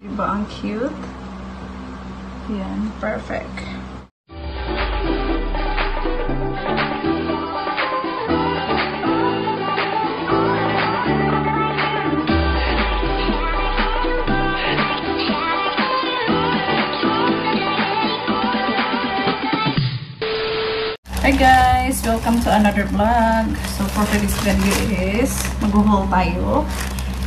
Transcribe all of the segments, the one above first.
Diba ang cute? Yan, perfect. Hi guys! Welcome to another vlog. So for today's video is mag-haul tayo.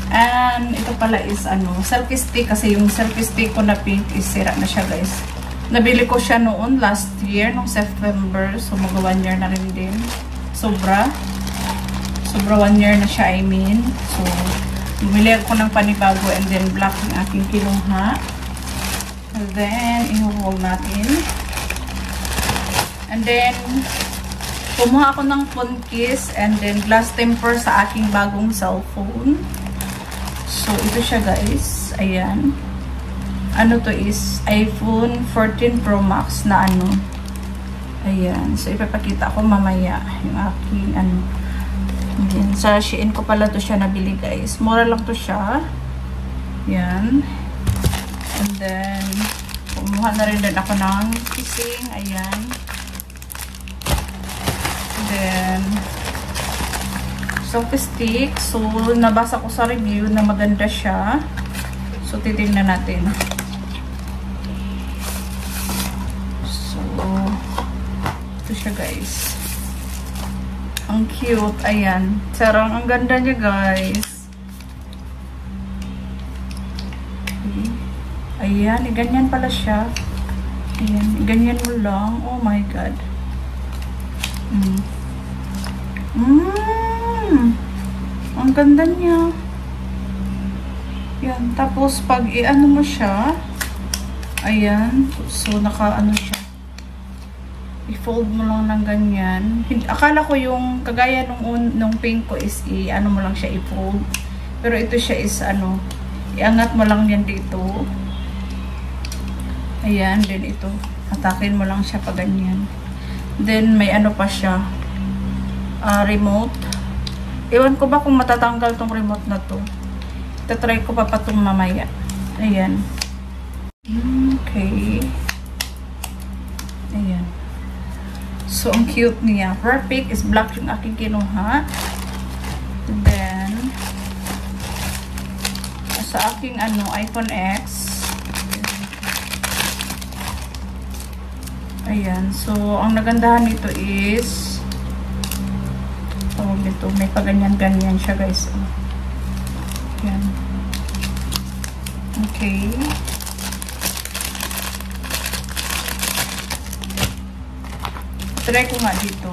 And ito pala is selfie stick kasi yung selfie stick ko na pink is sira na siya guys. Nabili ko siya noon last year, nung September. So mag 1 year na rin din. Sobra 1 year na siya, I mean. So bumili ako ng panibago and then black yung aking kinuha. And then i-haul natin. And then, kumuha ako ng phone case and then glass temper sa aking bagong cellphone. So, ito siya guys. Ayan. Ano to is iPhone 14 Pro Max na Ayan. So, ipapakita ko mamaya yung aking Ayan. Sa Shein ko pala to siya nabili guys. Mura lang to siya. Ayan. And then, kumuha na rin din ako ng kissing. Ayan. Then, selfie stick. So, nabasa ko sa review na maganda siya. So, titingnan natin. So, ito siya guys. Ang cute. Ayan. Sarang ang ganda niya guys. Okay. Ayan. Ganyan pala siya. Ayan. Ganyan mo lang. Oh my God. Ang ganda niya. Yan. Tapos, pag mo siya, ayan. So, siya. I-fold mo lang ng ganyan. Akala ko yung, kagaya nung pink ko is, mo lang siya i-fold. Pero ito siya is, iangat mo lang yan dito. Ayan. Then, ito. Atakin mo lang siya pa ganyan. Then, may pa siya. Remote. Ewan ko ba kung matatanggal tong remote na to. Itatry ko pa itong mamaya. Ayan. Okay. Ayan. So, ang cute niya. Perfect is black yung aking kinuha. Then, sa aking iPhone X. Ayan. So, ang nagandahan nito is ito, may paganyan-ganyan siya guys. Ayan. Okay. Try ko nga dito.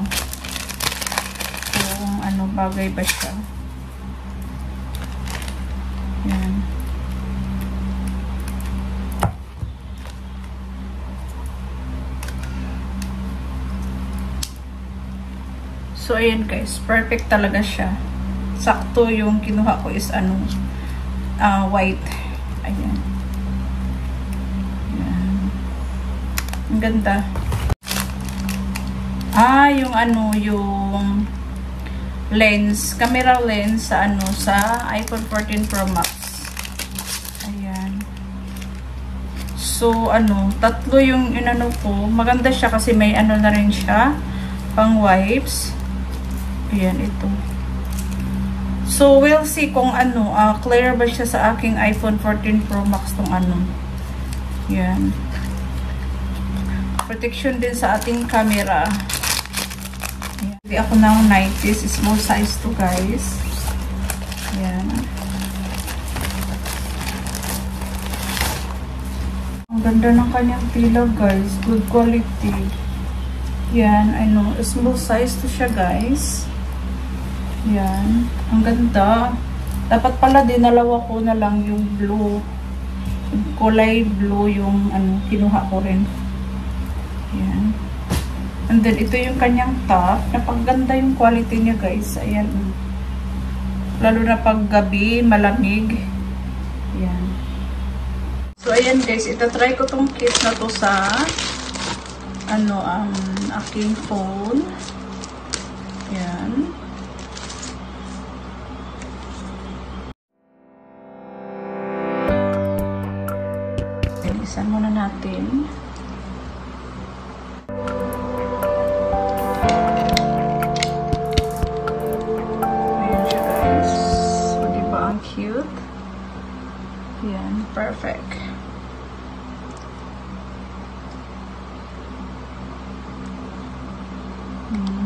Kung bagay ba siya. Ayan. So, ayan guys. Perfect talaga siya. Sakto yung kinuha ko is white. Ayan. Ayan. Ang ganda. Yung lens. Camera lens sa iPhone 14 Pro Max. Ayan. So, tatlo yung ko. Maganda siya kasi may na rin siya. Pang wipes. Ayan, ito. So, we'll see kung clear ba siya sa aking iPhone 14 Pro Max tong Ayan. Protection din sa ating camera. Ayan. Hindi ako ng 90s. Small size to guys. Ayan. Ang ganda ng kanyang pila guys. Good quality. Yan, small size to siya guys. Yan, ang ganda. Dapat pala dinalawa ko na lang yung blue. Yung kulay blue yung kinuha ko rin. Yan. And then ito yung kanyang top. Napaganda yung quality niya guys. Ayan. Lalo na pag gabi, malamig. Yan. So ayan guys, itatry ko tong kit na to sa aking phone. Yan. Isan muna natin. Ayan siya guys. So, diba ang cute? Yan, perfect.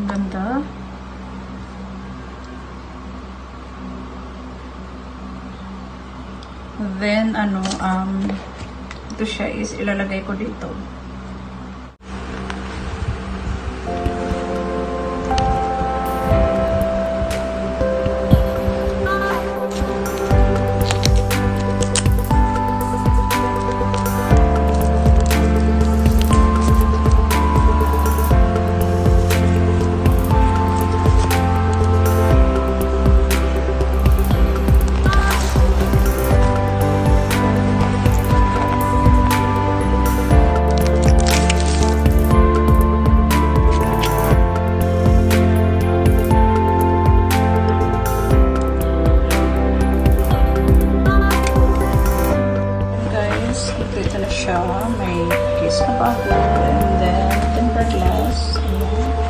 Ganda. Then, ito siya is ilalagay ko dito. Ito na siya. May case na bago. And then, tempered glass. Ayan.